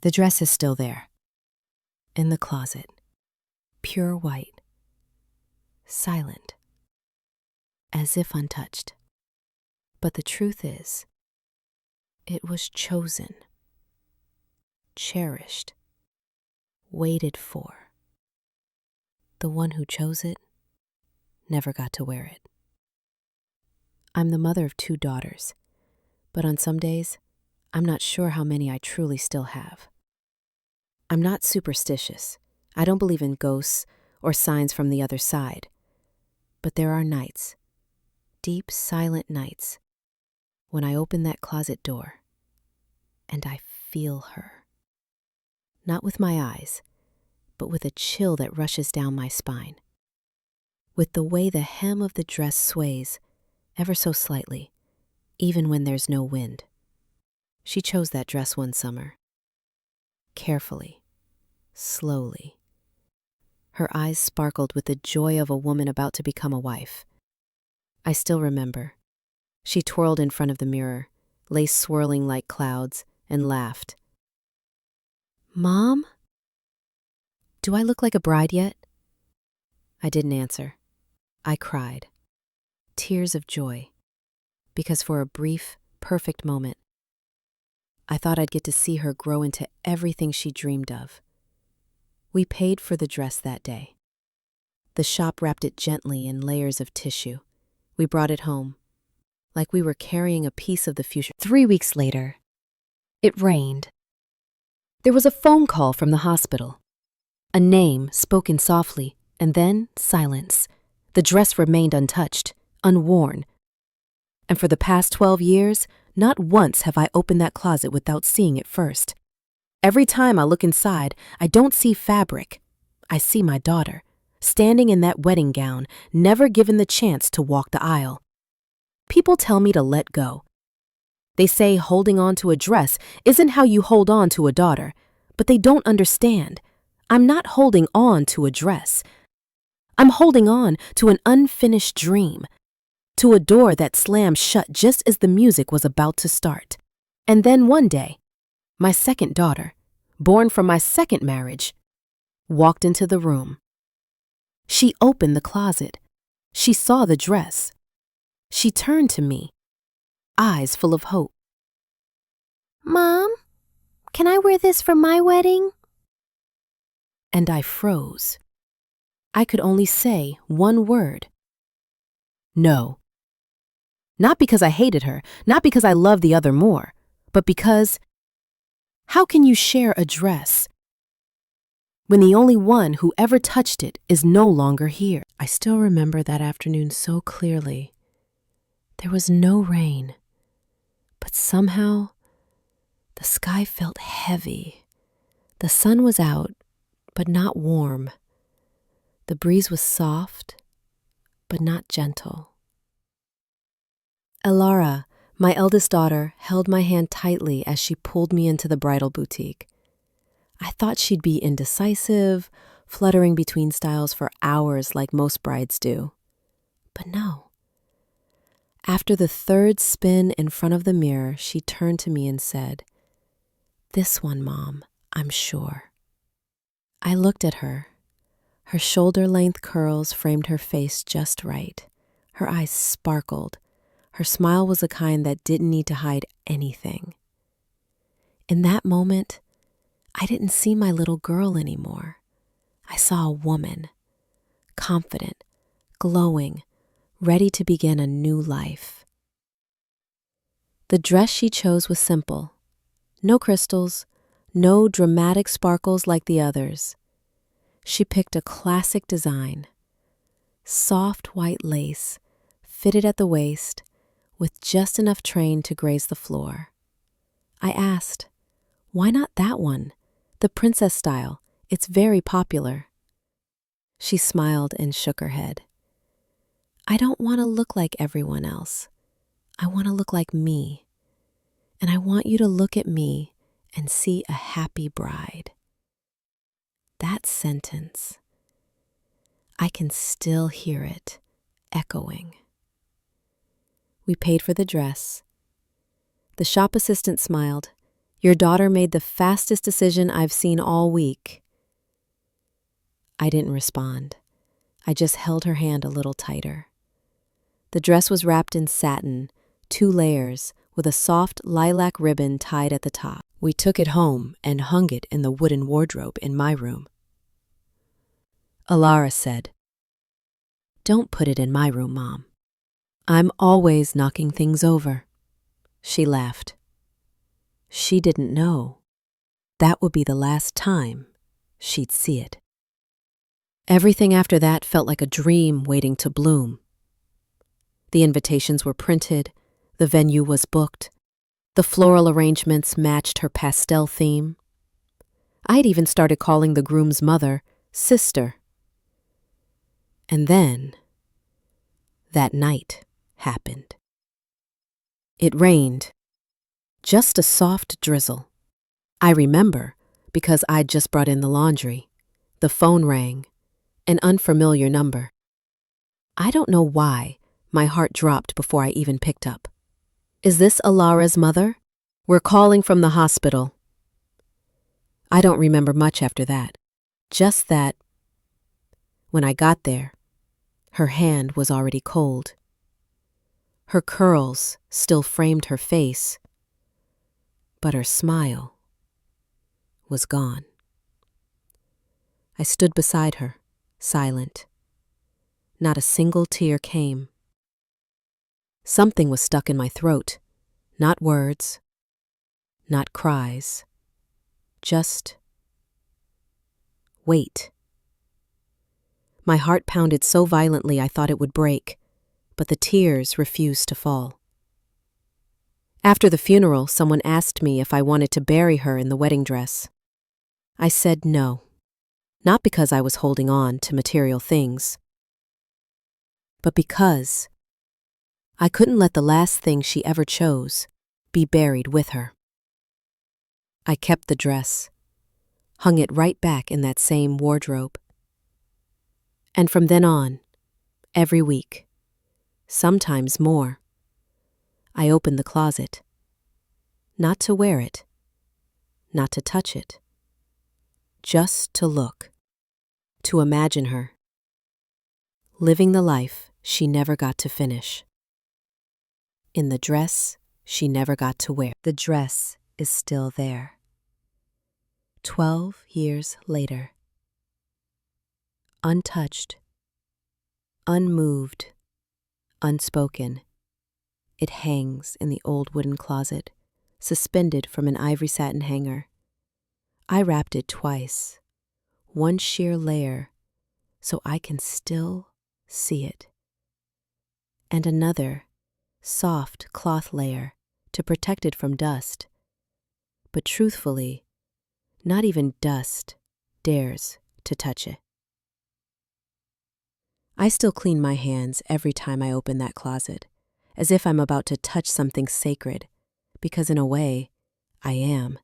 The dress is still there, in the closet, pure white, silent, as if untouched. But the truth is, it was chosen, cherished, waited for. The one who chose it never got to wear it. I'm the mother of 2 daughters, but on some days, I'm not sure how many I truly still have. I'm not superstitious. I don't believe in ghosts or signs from the other side. But there are nights, deep, silent nights, when I open that closet door and I feel her. Not with my eyes, but with a chill that rushes down my spine. With the way the hem of the dress sways, ever so slightly, even when there's no wind. She chose that dress one summer. Carefully, slowly. Her eyes sparkled with the joy of a woman about to become a wife. I still remember. She twirled in front of the mirror, lace swirling like clouds, and laughed. "Mom? Do I look like a bride yet?" I didn't answer. I cried. Tears of joy. Because for a brief, perfect moment, I thought I'd get to see her grow into everything she dreamed of. We paid for the dress that day. The shop wrapped it gently in layers of tissue. We brought it home, like we were carrying a piece of the future. 3 weeks later, it rained. There was a phone call from the hospital. A name spoken softly, and then silence. The dress remained untouched, unworn. And for the past 12 years, not once have I opened that closet without seeing it first. Every time I look inside, I don't see fabric. I see my daughter, standing in that wedding gown, never given the chance to walk the aisle. People tell me to let go. They say holding on to a dress isn't how you hold on to a daughter, but they don't understand. I'm not holding on to a dress. I'm holding on to an unfinished dream, to a door that slammed shut just as the music was about to start. And then one day, my second daughter, born from my second marriage, walked into the room. She opened the closet. She saw the dress. She turned to me, eyes full of hope. "Mom, can I wear this for my wedding?" And I froze. I could only say one word. No. Not because I hated her, not because I loved the other more, but because how can you share a dress when the only one who ever touched it is no longer here? I still remember that afternoon so clearly. There was no rain, but somehow the sky felt heavy. The sun was out, but not warm. The breeze was soft, but not gentle. Elara, my eldest daughter, held my hand tightly as she pulled me into the bridal boutique. I thought she'd be indecisive, fluttering between styles for hours like most brides do. But no. After the third spin in front of the mirror, she turned to me and said, "This one, Mom, I'm sure." I looked at her. Her shoulder-length curls framed her face just right. Her eyes sparkled. Her smile was the kind that didn't need to hide anything. In that moment, I didn't see my little girl anymore. I saw a woman, confident, glowing, ready to begin a new life. The dress she chose was simple. No crystals, no dramatic sparkles like the others. She picked a classic design. Soft white lace, fitted at the waist, with just enough train to graze the floor. I asked, "Why not that one? The princess style. It's very popular." She smiled and shook her head. "I don't want to look like everyone else. I want to look like me. And I want you to look at me and see a happy bride." That sentence, I can still hear it echoing. We paid for the dress. The shop assistant smiled. Your daughter made the fastest decision I've seen all week." I didn't respond. I just held her hand a little tighter. The dress was wrapped in satin, 2 layers, with a soft lilac ribbon tied at the top. We took it home and hung it in the wooden wardrobe in my room. Alara said, "Don't put it in my room, Mom. I'm always knocking things over." She laughed. She didn't know that would be the last time she'd see it. Everything after that felt like a dream waiting to bloom. The invitations were printed, the venue was booked, the floral arrangements matched her pastel theme. I had even started calling the groom's mother sister. And then, that night happened. It rained, just a soft drizzle. I remember because I'd just brought in the laundry. The phone rang, an unfamiliar number. I don't know why my heart dropped before I even picked up. "Is this Alara's mother? We're calling from the hospital." I don't remember much after that, just that when I got there, her hand was already cold. Her curls still framed her face, but her smile was gone. I stood beside her, silent. Not a single tear came. Something was stuck in my throat, not words, not cries, just wait. My heart pounded so violently I thought it would break, but the tears refused to fall. After the funeral, someone asked me if I wanted to bury her in the wedding dress. I said no, not because I was holding on to material things, but because I couldn't let the last thing she ever chose be buried with her. I kept the dress, hung it right back in that same wardrobe. And from then on, every week, sometimes more, I opened the closet, not to wear it, not to touch it, just to look, to imagine her, living the life she never got to finish, in the dress she never got to wear. The dress is still there. 12 years later. Untouched, unmoved, unspoken, it hangs in the old wooden closet, suspended from an ivory satin hanger. I wrapped it twice, one sheer layer, so I can still see it, and another soft cloth layer to protect it from dust. But truthfully, not even dust dares to touch it. I still clean my hands every time I open that closet, as if I'm about to touch something sacred, because in a way, I am.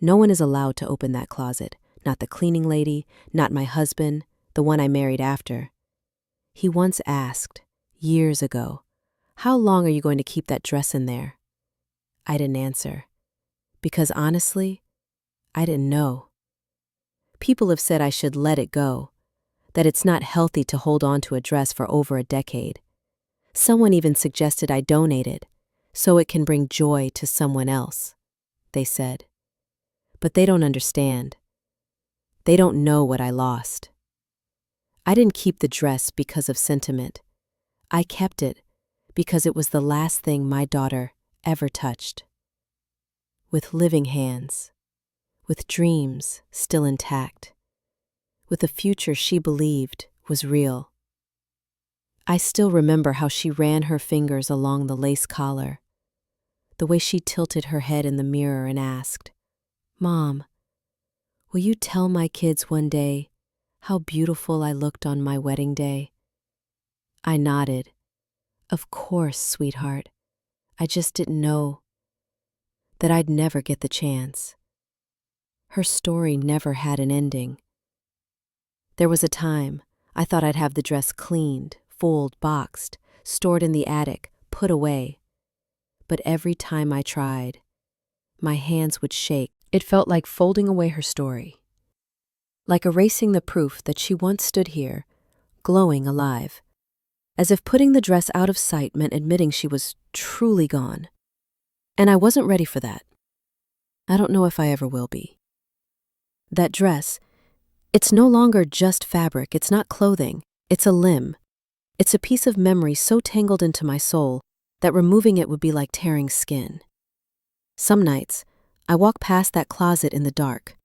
No one is allowed to open that closet, not the cleaning lady, not my husband, the one I married after. He once asked, years ago, "How long are you going to keep that dress in there?" I didn't answer, because honestly, I didn't know. People have said I should let it go, that it's not healthy to hold on to a dress for over a decade. Someone even suggested I donate it, so it can bring joy to someone else, they said. But they don't understand. They don't know what I lost. I didn't keep the dress because of sentiment. I kept it because it was the last thing my daughter ever touched. With living hands, with dreams still intact, with a future she believed was real. I still remember how she ran her fingers along the lace collar, the way she tilted her head in the mirror and asked, "Mom, will you tell my kids one day how beautiful I looked on my wedding day?" I nodded. "Of course, sweetheart. I just didn't know that I'd never get the chance." Her story never had an ending. There was a time I thought I'd have the dress cleaned, folded, boxed, stored in the attic, put away. But every time I tried, my hands would shake. It felt like folding away her story, like erasing the proof that she once stood here, glowing alive, as if putting the dress out of sight meant admitting she was truly gone. And I wasn't ready for that. I don't know if I ever will be. That dress, it's no longer just fabric, it's not clothing, it's a limb. It's a piece of memory so tangled into my soul that removing it would be like tearing skin. Some nights, I walk past that closet in the dark.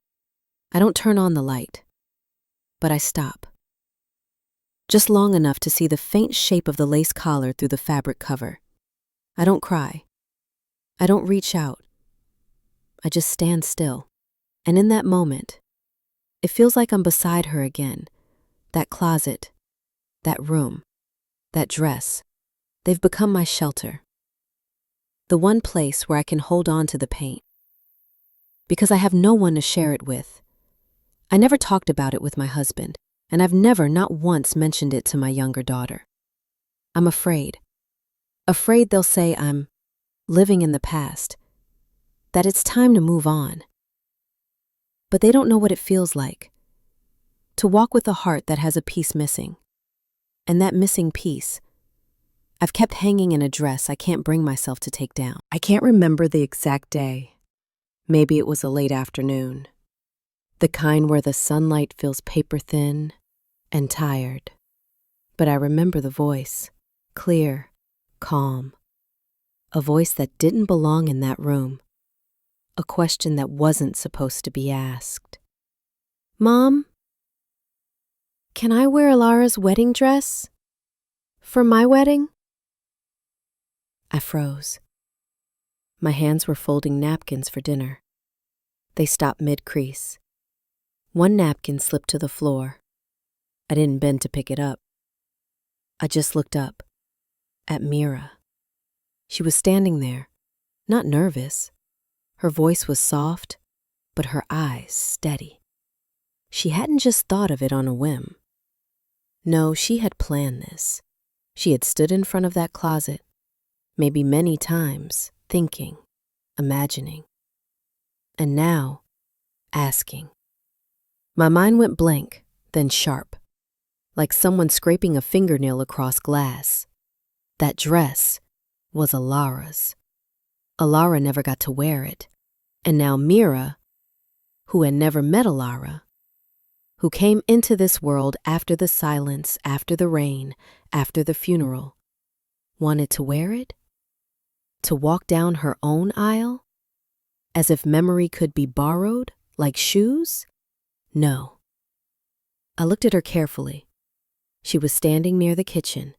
I don't turn on the light, but I stop. Just long enough to see the faint shape of the lace collar through the fabric cover. I don't cry. I don't reach out. I just stand still. And in that moment, it feels like I'm beside her again. That closet, that room, that dress, they've become my shelter. The one place where I can hold on to the pain. Because I have no one to share it with. I never talked about it with my husband, and I've never, not once, mentioned it to my younger daughter. I'm afraid. Afraid they'll say I'm living in the past, that it's time to move on. But they don't know what it feels like to walk with a heart that has a piece missing. And that missing piece, I've kept hanging in a dress I can't bring myself to take down. I can't remember the exact day. Maybe it was a late afternoon. The kind where the sunlight feels paper thin and tired. But I remember the voice, clear, calm. A voice that didn't belong in that room. A question that wasn't supposed to be asked. Mom, can I wear Alara's wedding dress? For my wedding? I froze. My hands were folding napkins for dinner. They stopped mid-crease. One napkin slipped to the floor. I didn't bend to pick it up. I just looked up at Mira. She was standing there, not nervous. Her voice was soft, but her eyes steady. She hadn't just thought of it on a whim. No, she had planned this. She had stood in front of that closet, maybe many times, thinking, imagining, and now, asking. My mind went blank, then sharp, like someone scraping a fingernail across glass. That dress was Alara's. Alara never got to wear it, and now Mira, who had never met Alara, who came into this world after the silence, after the rain, after the funeral, wanted to wear it? To walk down her own aisle? As if memory could be borrowed, like shoes? No. I looked at her carefully. She was standing near the kitchen,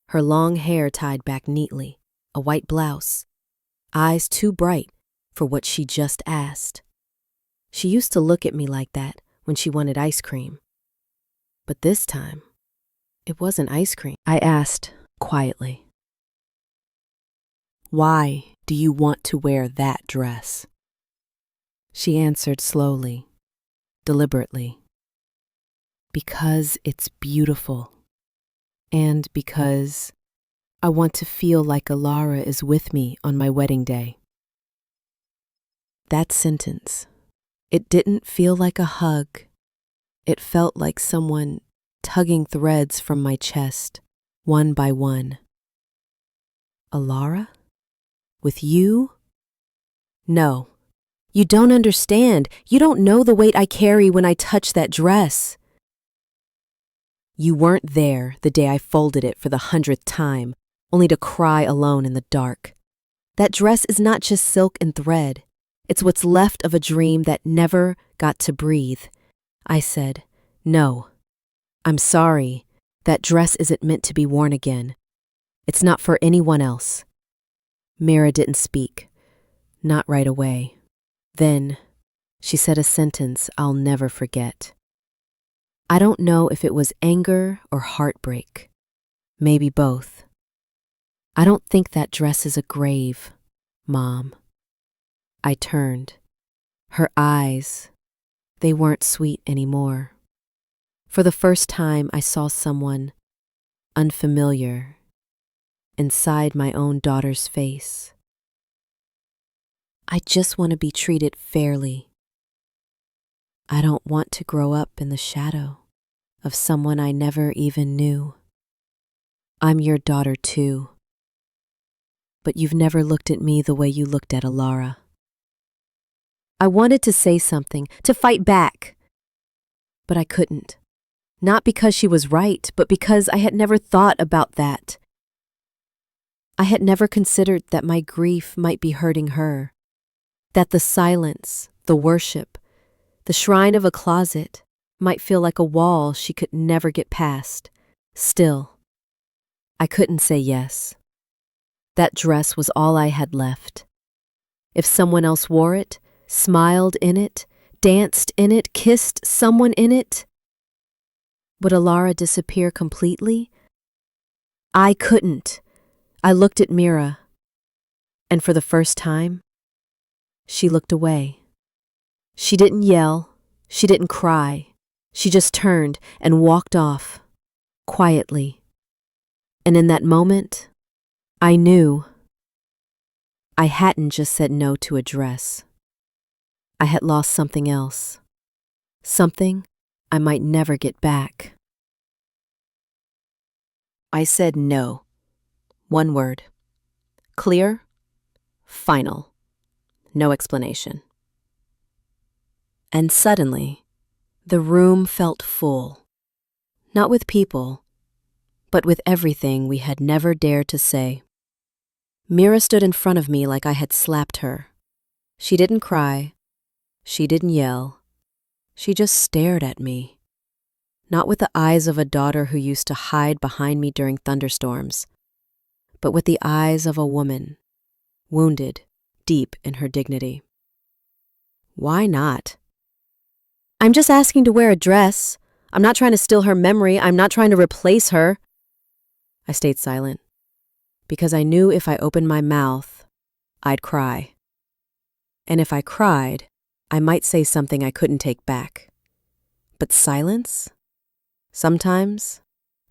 her long hair tied back neatly, a white blouse, eyes too bright for what she just asked. She used to look at me like that when she wanted ice cream. But this time, it wasn't ice cream. I asked quietly, "Why do you want to wear that dress?" She answered slowly, deliberately, "Because it's beautiful, and because I want to feel like Alara is with me on my wedding day." That sentence, it didn't feel like a hug. It felt like someone tugging threads from my chest, one by one. Alara? With you? No, you don't understand. You don't know the weight I carry when I touch that dress. You weren't there the day I folded it for the 100th time, only to cry alone in the dark. That dress is not just silk and thread. It's what's left of a dream that never got to breathe. I said, "No, I'm sorry. That dress isn't meant to be worn again. It's not for anyone else." Mira didn't speak, not right away. Then she said a sentence I'll never forget. I don't know if it was anger or heartbreak, maybe both. "I don't think that dress is a grave, Mom." I turned. Her eyes, they weren't sweet anymore. For the first time, I saw someone unfamiliar inside my own daughter's face. I just want to be treated fairly. I don't want to grow up in the shadow of someone I never even knew. I'm your daughter too, but you've never looked at me the way you looked at Alara. I wanted to say something, to fight back, but I couldn't. Not because she was right, but because I had never thought about that. I had never considered that my grief might be hurting her, that the silence, the worship, the shrine of a closet might feel like a wall she could never get past. Still, I couldn't say yes. That dress was all I had left. If someone else wore it, smiled in it, danced in it, kissed someone in it, would Alara disappear completely? I couldn't. I looked at Mira, and for the first time, she looked away. She didn't yell, she didn't cry. She just turned and walked off, quietly. And in that moment, I knew I hadn't just said no to a dress. I had lost something else, something I might never get back. I said no. One word. Clear, final. No explanation. And suddenly, the room felt full. Not with people, but with everything we had never dared to say. Mira stood in front of me like I had slapped her. She didn't cry. She didn't yell. She just stared at me. Not with the eyes of a daughter who used to hide behind me during thunderstorms, but with the eyes of a woman, wounded deep in her dignity. Why not? I'm just asking to wear a dress. I'm not trying to steal her memory. I'm not trying to replace her. I stayed silent, because I knew if I opened my mouth, I'd cry. And if I cried, I might say something I couldn't take back. But silence? Sometimes,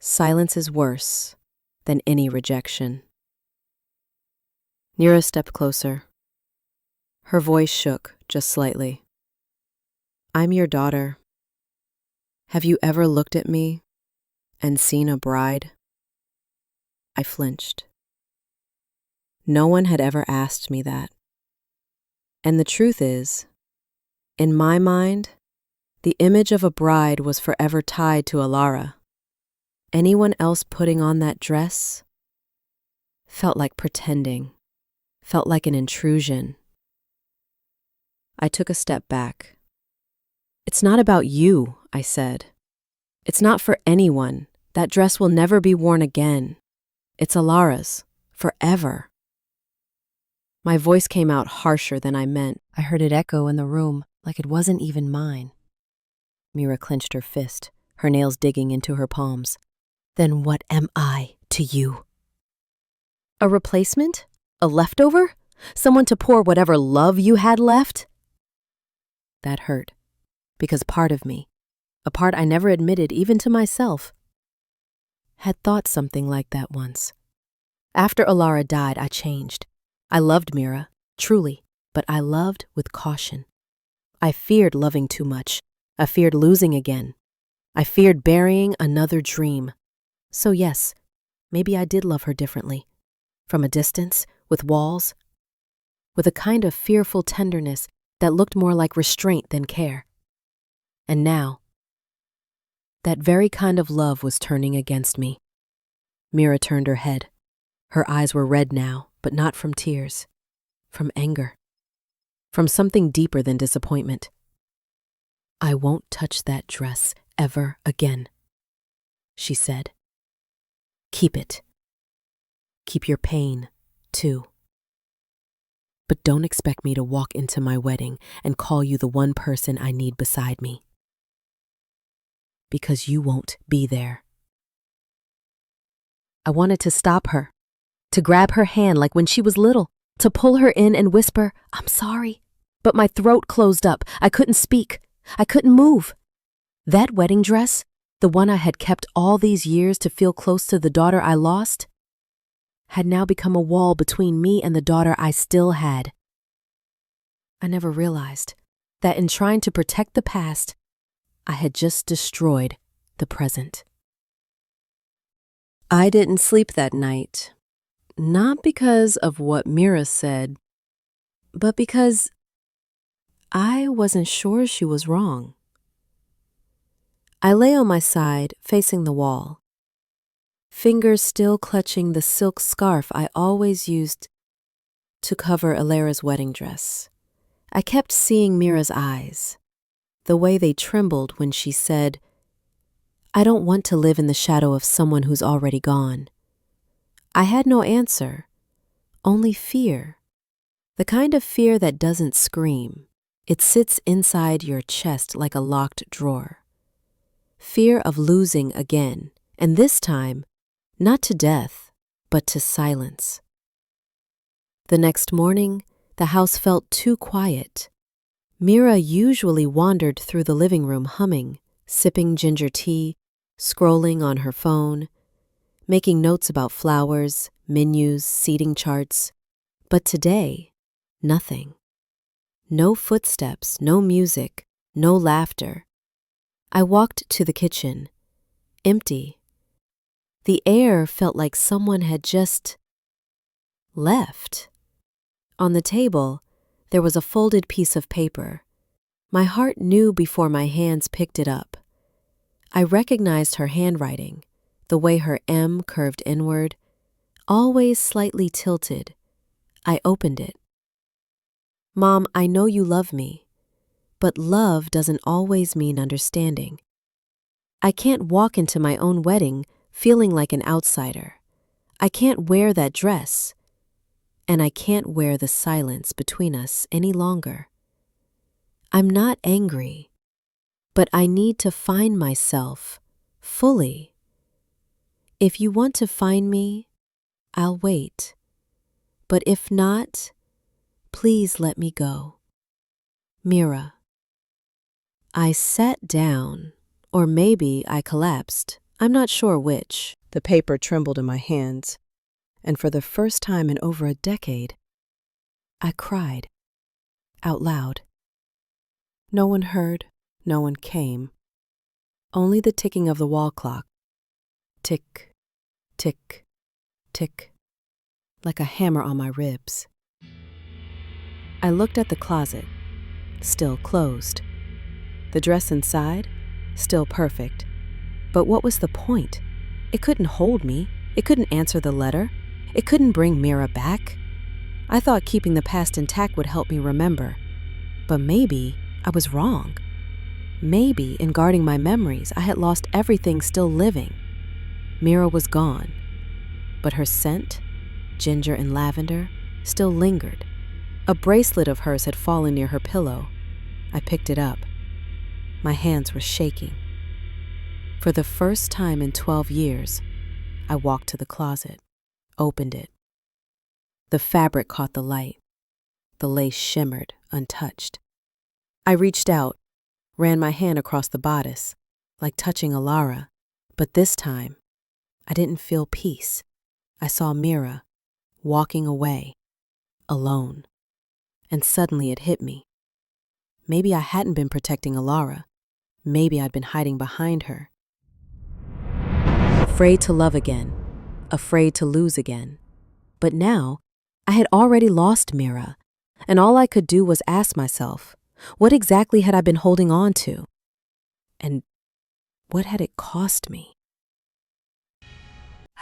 silence is worse than any rejection. Nira stepped closer. Her voice shook just slightly. I'm your daughter. Have you ever looked at me and seen a bride? I flinched. No one had ever asked me that. And the truth is, in my mind, the image of a bride was forever tied to Alara. Anyone else putting on that dress felt like pretending, felt like an intrusion. I took a step back. It's not about you, I said. It's not for anyone. That dress will never be worn again. It's Alara's, forever. My voice came out harsher than I meant. I heard it echo in the room like it wasn't even mine. Mira clenched her fist, her nails digging into her palms. Then what am I to you? A replacement? A leftover? Someone to pour whatever love you had left? That hurt, because part of me, a part I never admitted even to myself, had thought something like that once. After Alara died, I changed. I loved Mira, truly, but I loved with caution. I feared loving too much. I feared losing again. I feared burying another dream. So yes, maybe I did love her differently. From a distance, with walls, with a kind of fearful tenderness that looked more like restraint than care. And now, that very kind of love was turning against me. Mira turned her head. Her eyes were red now, but not from tears, from anger, from something deeper than disappointment. I won't touch that dress ever again, she said. Keep it. Keep your pain, too. But don't expect me to walk into my wedding and call you the one person I need beside me. Because you won't be there. I wanted to stop her, to grab her hand like when she was little, to pull her in and whisper, I'm sorry. But my throat closed up. I couldn't speak. I couldn't move. That wedding dress, the one I had kept all these years to feel close to the daughter I lost, had now become a wall between me and the daughter I still had. I never realized that in trying to protect the past, I had just destroyed the present. I didn't sleep that night, not because of what Mira said, but because I wasn't sure she was wrong. I lay on my side, facing the wall, fingers still clutching the silk scarf I always used to cover Alara's wedding dress. I kept seeing Mira's eyes, the way they trembled when she said, "I don't want to live in the shadow of someone who's already gone." I had no answer, only fear. The kind of fear that doesn't scream. It sits inside your chest like a locked drawer. Fear of losing again, and this time, not to death, but to silence. The next morning, the house felt too quiet. Mira usually wandered through the living room humming, sipping ginger tea, scrolling on her phone, making notes about flowers, menus, seating charts. But today, nothing. No footsteps, no music, no laughter. I walked to the kitchen, empty. The air felt like someone had just left. On the table, there was a folded piece of paper. My heart knew before my hands picked it up. I recognized her handwriting, the way her M curved inward, always slightly tilted. I opened it. "Mom, I know you love me, but love doesn't always mean understanding. I can't walk into my own wedding feeling like an outsider. I can't wear that dress, and I can't wear the silence between us any longer. I'm not angry, but I need to find myself fully. If you want to find me, I'll wait. But if not, please let me go. Mira." I sat down, or maybe I collapsed. I'm not sure which. The paper trembled in my hands, and for the first time in over a decade, I cried out loud. No one heard, no one came. Only the ticking of the wall clock. Tick, tick, tick, like a hammer on my ribs. I looked at the closet, still closed. The dress inside, still perfect. But what was the point? It couldn't hold me. It couldn't answer the letter. It couldn't bring Mira back. I thought keeping the past intact would help me remember. But maybe I was wrong. Maybe in guarding my memories, I had lost everything still living. Mira was gone, but her scent, ginger and lavender, still lingered. A bracelet of hers had fallen near her pillow. I picked it up. My hands were shaking. For the first time in 12 years, I walked to the closet, opened it. The fabric caught the light. The lace shimmered, untouched. I reached out, ran my hand across the bodice, like touching Alara, but this time, I didn't feel peace. I saw Mira, walking away, alone. And suddenly it hit me. Maybe I hadn't been protecting Alara. Maybe I'd been hiding behind her. Afraid to love again, afraid to lose again. But now, I had already lost Mira, and all I could do was ask myself, what exactly had I been holding on to? And what had it cost me?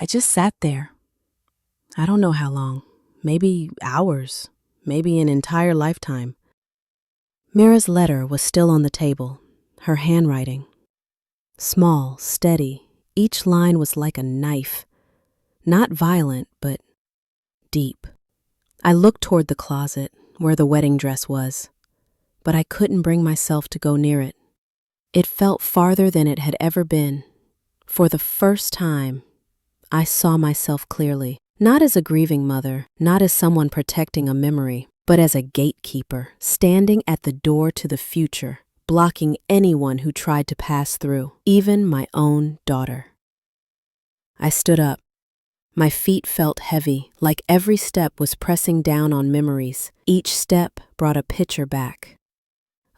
I just sat there. I don't know how long, maybe hours, maybe an entire lifetime. Mira's letter was still on the table, her handwriting. Small, steady, each line was like a knife. Not violent, but deep. I looked toward the closet, where the wedding dress was, but I couldn't bring myself to go near it. It felt farther than it had ever been. For the first time, I saw myself clearly, not as a grieving mother, not as someone protecting a memory, but as a gatekeeper, standing at the door to the future, blocking anyone who tried to pass through, even my own daughter. I stood up, My feet felt heavy, like every step was pressing down on memories. Each step brought a picture back.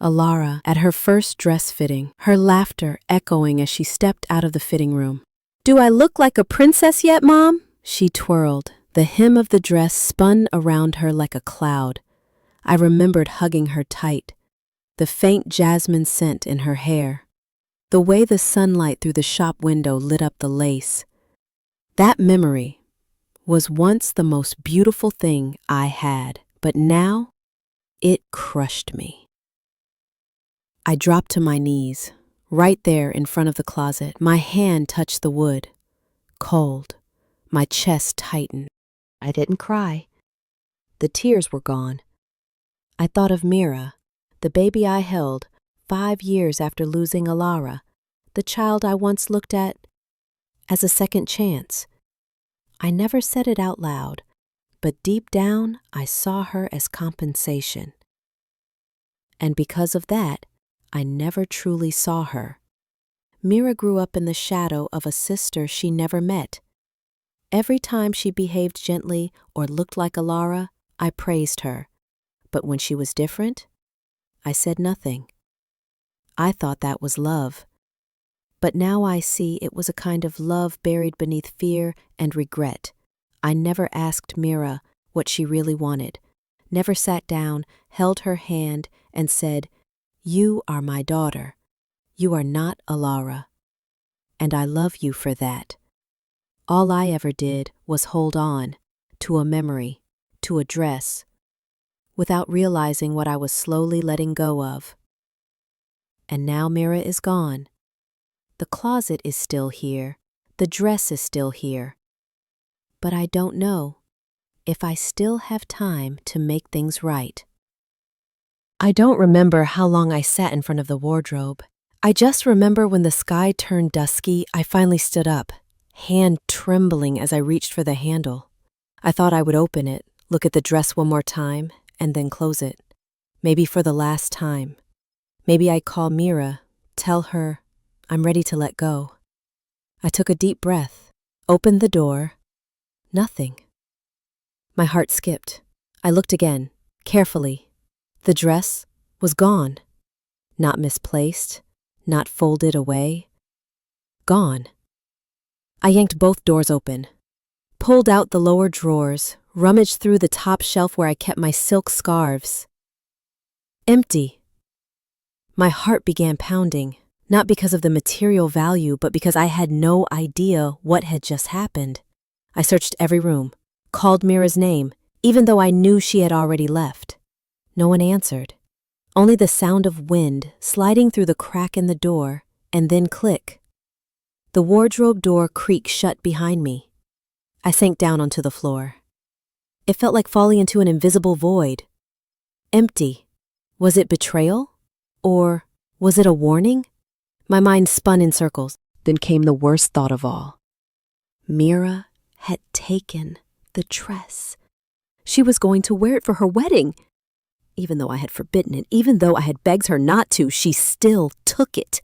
Alara at her first dress fitting, her laughter echoing as she stepped out of the fitting room. "Do I look like a princess yet, Mom?" She twirled. The hem of the dress spun around her like a cloud. I remembered hugging her tight, the faint jasmine scent in her hair, the way the sunlight through the shop window lit up the lace. That memory was once the most beautiful thing I had, but now it crushed me. I dropped to my knees, right there in front of the closet. My hand touched the wood, cold. My chest tightened. I didn't cry. The tears were gone. I thought of Mira, the baby I held 5 years after losing Alara, the child I once looked at as a second chance. I never said it out loud, but deep down I saw her as compensation. And because of that, I never truly saw her. Mira grew up in the shadow of a sister she never met. Every time she behaved gently or looked like Alara, I praised her. But when she was different, I said nothing. I thought that was love. But now I see it was a kind of love buried beneath fear and regret. I never asked Mira what she really wanted, never sat down, held her hand, and said, "You are my daughter. You are not Alara. And I love you for that." All I ever did was hold on to a memory, to a dress, without realizing what I was slowly letting go of. And now Mira is gone. The closet is still here. The dress is still here. But I don't know if I still have time to make things right. I don't remember how long I sat in front of the wardrobe. I just remember when the sky turned dusky, I finally stood up, hand trembling as I reached for the handle. I thought I would open it, look at the dress one more time, and then close it. Maybe for the last time. Maybe I'd call Mira, tell her I'm ready to let go. I took a deep breath, opened the door. Nothing. My heart skipped. I looked again, carefully. The dress was gone. Not misplaced, not folded away. Gone. I yanked both doors open, pulled out the lower drawers, rummaged through the top shelf where I kept my silk scarves. Empty. My heart began pounding, not because of the material value, but because I had no idea what had just happened. I searched every room, called Mira's name, even though I knew she had already left. No one answered. Only the sound of wind sliding through the crack in the door, and then click. The wardrobe door creaked shut behind me. I sank down onto the floor. It felt like falling into an invisible void. Empty. Was it betrayal? Or was it a warning? My mind spun in circles. Then came the worst thought of all. Mira had taken the dress. She was going to wear it for her wedding. Even though I had forbidden it, even though I had begged her not to, she still took it.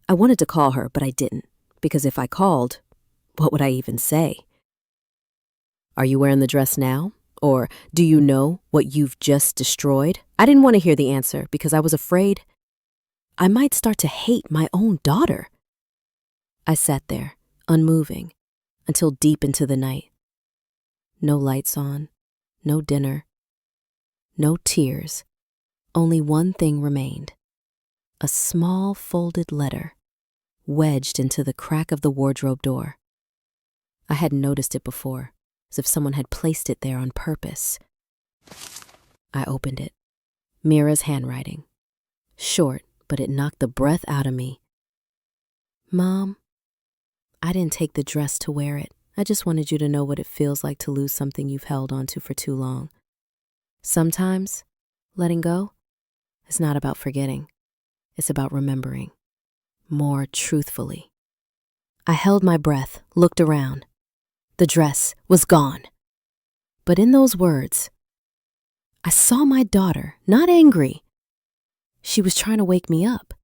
I wanted to call her, but I didn't, because if I called, what would I even say? "Are you wearing the dress now? Or do you know what you've just destroyed?" I didn't want to hear the answer because I was afraid I might start to hate my own daughter. I sat there, unmoving, until deep into the night. No lights on, no dinner, no tears. Only one thing remained. A small folded letter, wedged into the crack of the wardrobe door. I hadn't noticed it before, as if someone had placed it there on purpose. I opened it. Mira's handwriting. Short, but it knocked the breath out of me. "Mom, I didn't take the dress to wear it. I just wanted you to know what it feels like to lose something you've held onto for too long. Sometimes, letting go is not about forgetting. It's about remembering. More truthfully." I held my breath, looked around. The dress was gone. But in those words, I saw my daughter, not angry. She was trying to wake me up.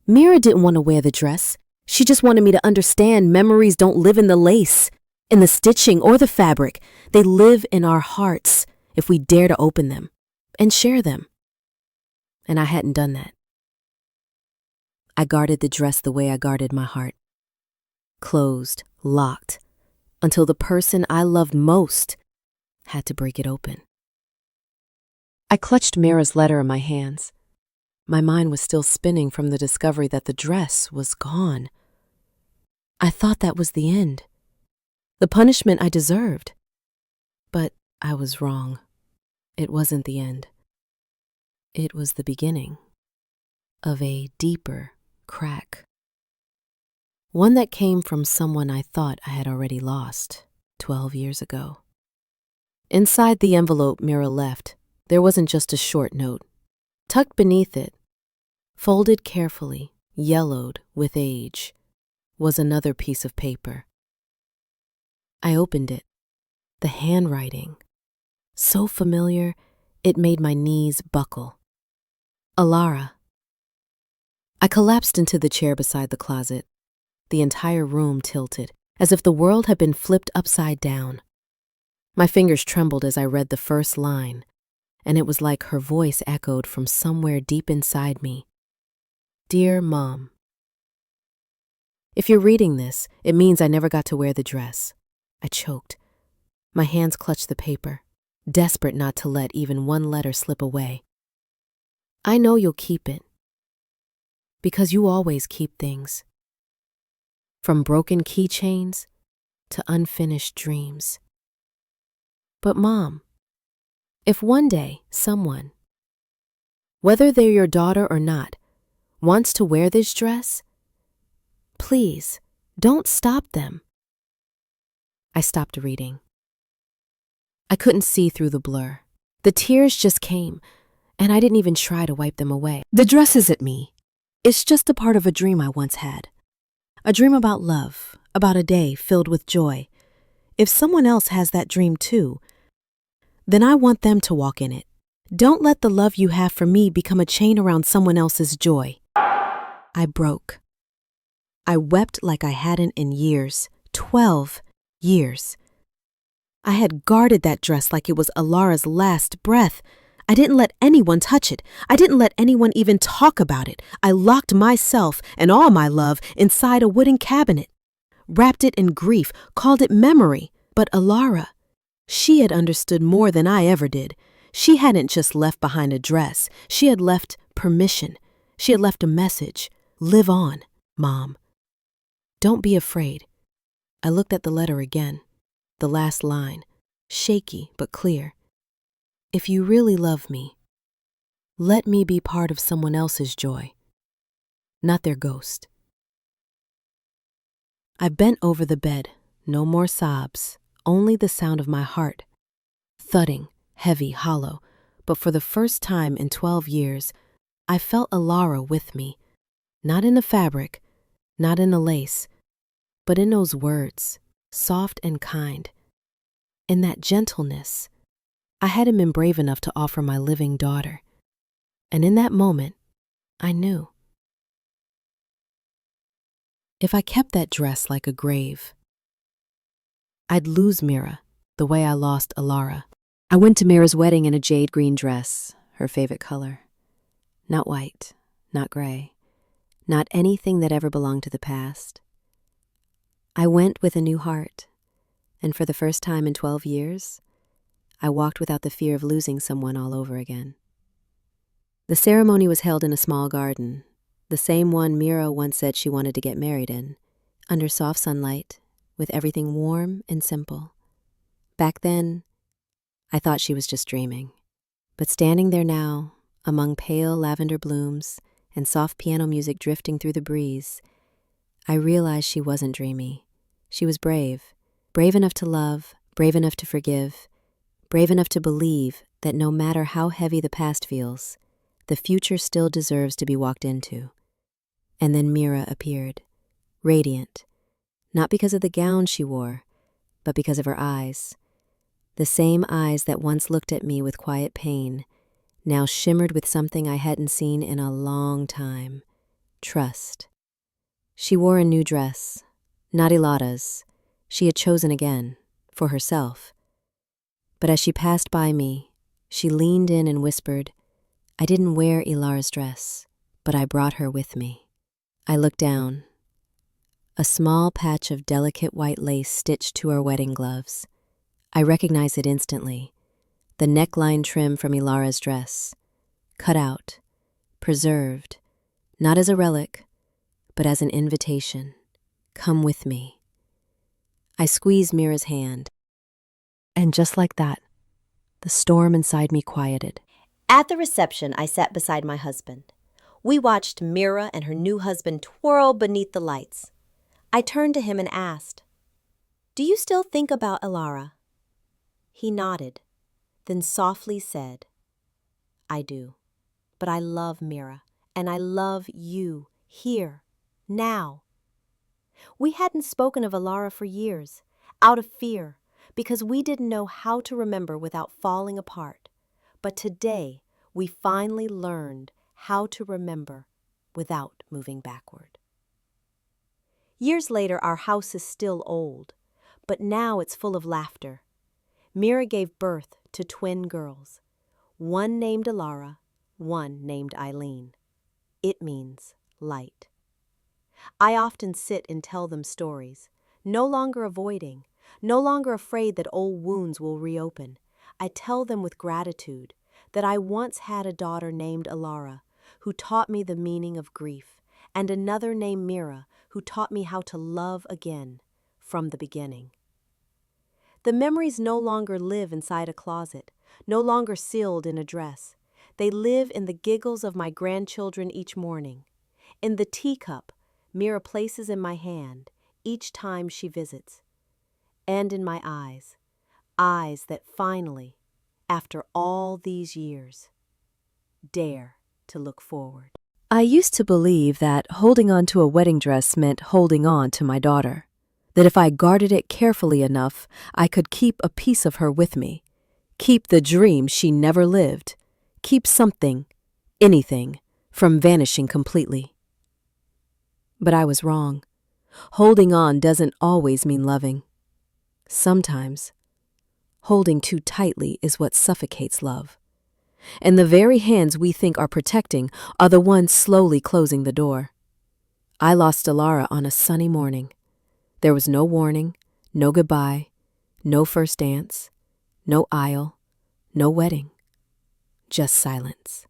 Mira didn't want to wear the dress. She just wanted me to understand memories don't live in the lace. in the stitching or the fabric. They live in our hearts if we dare to open them and share them. And I hadn't done that. I guarded the dress the way I guarded my heart. Closed, locked, until the person I loved most had to break it open. I clutched Mira's letter in my hands. My mind was still spinning from the discovery that the dress was gone. I thought that was the end, the punishment I deserved. But I was wrong. It wasn't the end. It was the beginning of a deeper crack. One that came from someone I thought I had already lost 12 years ago. Inside the envelope Mira left, there wasn't just a short note. Tucked beneath it, folded carefully, yellowed with age, was another piece of paper. I opened it. The handwriting, so familiar, it made my knees buckle. Alara. I collapsed into the chair beside the closet. The entire room tilted, as if the world had been flipped upside down. My fingers trembled as I read the first line, and it was like her voice echoed from somewhere deep inside me. Dear Mom. If you're reading this, it means I never got to wear the dress. I choked. My hands clutched the paper, desperate not to let even one letter slip away. I know you'll keep it, because you always keep things. From broken keychains to unfinished dreams. But Mom, if one day someone, whether they're your daughter or not, wants to wear this dress, please don't stop them. I stopped reading. I couldn't see through the blur. The tears just came, and I didn't even try to wipe them away. The dress isn't me. It's just a part of a dream I once had. A dream about love, about a day filled with joy. If someone else has that dream too, then I want them to walk in it. Don't let the love you have for me become a chain around someone else's joy. I broke. I wept like I hadn't in years, 12 years. I had guarded that dress like it was Alara's last breath. I didn't let anyone touch it. I didn't let anyone even talk about it. I locked myself and all my love inside a wooden cabinet, wrapped it in grief, called it memory. But Alara, she had understood more than I ever did. She hadn't just left behind a dress. She had left permission. She had left a message. Live on, Mom. Don't be afraid. I looked at the letter again. The last line, shaky but clear. If you really love me, let me be part of someone else's joy, not their ghost. I bent over the bed, no more sobs, only the sound of my heart, thudding, heavy, hollow, but for the first time in 12 years, I felt Alara with me, not in the fabric, not in the lace, but in those words, soft and kind. In that gentleness, I hadn't been brave enough to offer my living daughter. And in that moment, I knew. If I kept that dress like a grave, I'd lose Mira the way I lost Alara. I went to Mira's wedding in a jade green dress, her favorite color. Not white, not gray, not anything that ever belonged to the past. I went with a new heart, and for the first time in 12 years, I walked without the fear of losing someone all over again. The ceremony was held in a small garden, the same one Mira once said she wanted to get married in, under soft sunlight, with everything warm and simple. Back then, I thought she was just dreaming. But standing there now, among pale lavender blooms and soft piano music drifting through the breeze, I realized she wasn't dreamy. She was brave enough to love, brave enough to forgive, brave enough to believe that no matter how heavy the past feels, the future still deserves to be walked into. And then Mira appeared, radiant, not because of the gown she wore, but because of her eyes. The same eyes that once looked at me with quiet pain, now shimmered with something I hadn't seen in a long time, trust. She wore a new dress, not Ilada's. She had chosen again, for herself. But as she passed by me, she leaned in and whispered, "I didn't wear Ilara's dress, but I brought her with me." I looked down. A small patch of delicate white lace stitched to her wedding gloves. I recognized it instantly. The neckline trim from Ilara's dress, cut out, preserved, not as a relic, but as an invitation. Come with me. I squeezed Mira's hand, and just like that, the storm inside me quieted. At the reception, I sat beside my husband. We watched Mira and her new husband twirl beneath the lights. I turned to him and asked, "Do you still think about Ilara?" He nodded, then softly said, "I do, but I love Mira, and I love you, here, now." We hadn't spoken of Ilara for years, out of fear, because we didn't know how to remember without falling apart. But today, we finally learned how to remember without moving backward. Years later, our house is still old, but now it's full of laughter. Mira gave birth to twin girls, one named Ilara, one named Eileen. It means light. I often sit and tell them stories, no longer avoiding, no longer afraid that old wounds will reopen. I tell them with gratitude that I once had a daughter named Ilara who taught me the meaning of grief, and another named Mira who taught me how to love again from the beginning. The memories no longer live inside a closet, no longer sealed in a dress. They live in the giggles of my grandchildren each morning, in the teacup Mira places in my hand each time she visits, and in my eyes, eyes that finally, after all these years, dare to look forward. I used to believe that holding on to a wedding dress meant holding on to my daughter, that if I guarded it carefully enough, I could keep a piece of her with me, keep the dream she never lived, keep something, anything, from vanishing completely. But I was wrong. Holding on doesn't always mean loving. Sometimes, holding too tightly is what suffocates love. And the very hands we think are protecting are the ones slowly closing the door. I lost Ilara on a sunny morning. There was no warning, no goodbye, no first dance, no aisle, no wedding. Just silence.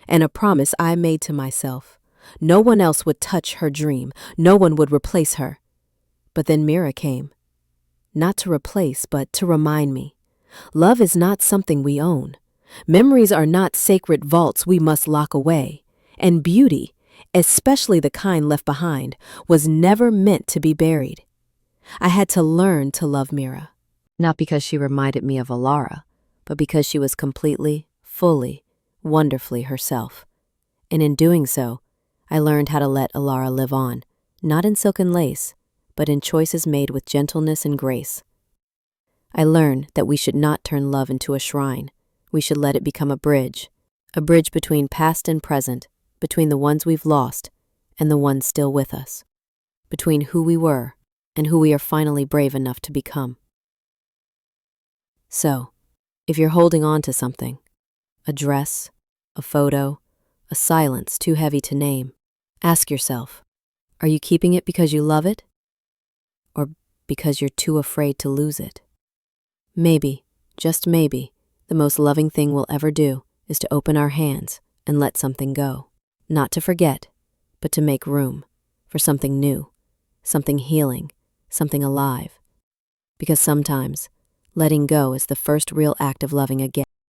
And a promise I made to myself. No one else would touch her dream. No one would replace her. But then Mira came. Not to replace, but to remind me. Love is not something we own. Memories are not sacred vaults we must lock away. And beauty, especially the kind left behind, was never meant to be buried. I had to learn to love Mira. Not because she reminded me of Ilara, but because she was completely, fully, wonderfully herself. And in doing so, I learned how to let Ilara live on, not in silken lace, but in choices made with gentleness and grace. I learned that we should not turn love into a shrine. We should let it become a bridge between past and present, between the ones we've lost and the ones still with us, between who we were and who we are finally brave enough to become. So, if you're holding on to something, a dress, a photo, a silence too heavy to name, ask yourself, are you keeping it because you love it? Or because you're too afraid to lose it? Maybe, just maybe, the most loving thing we'll ever do is to open our hands and let something go. Not to forget, but to make room for something new, something healing, something alive. Because sometimes, letting go is the first real act of loving again.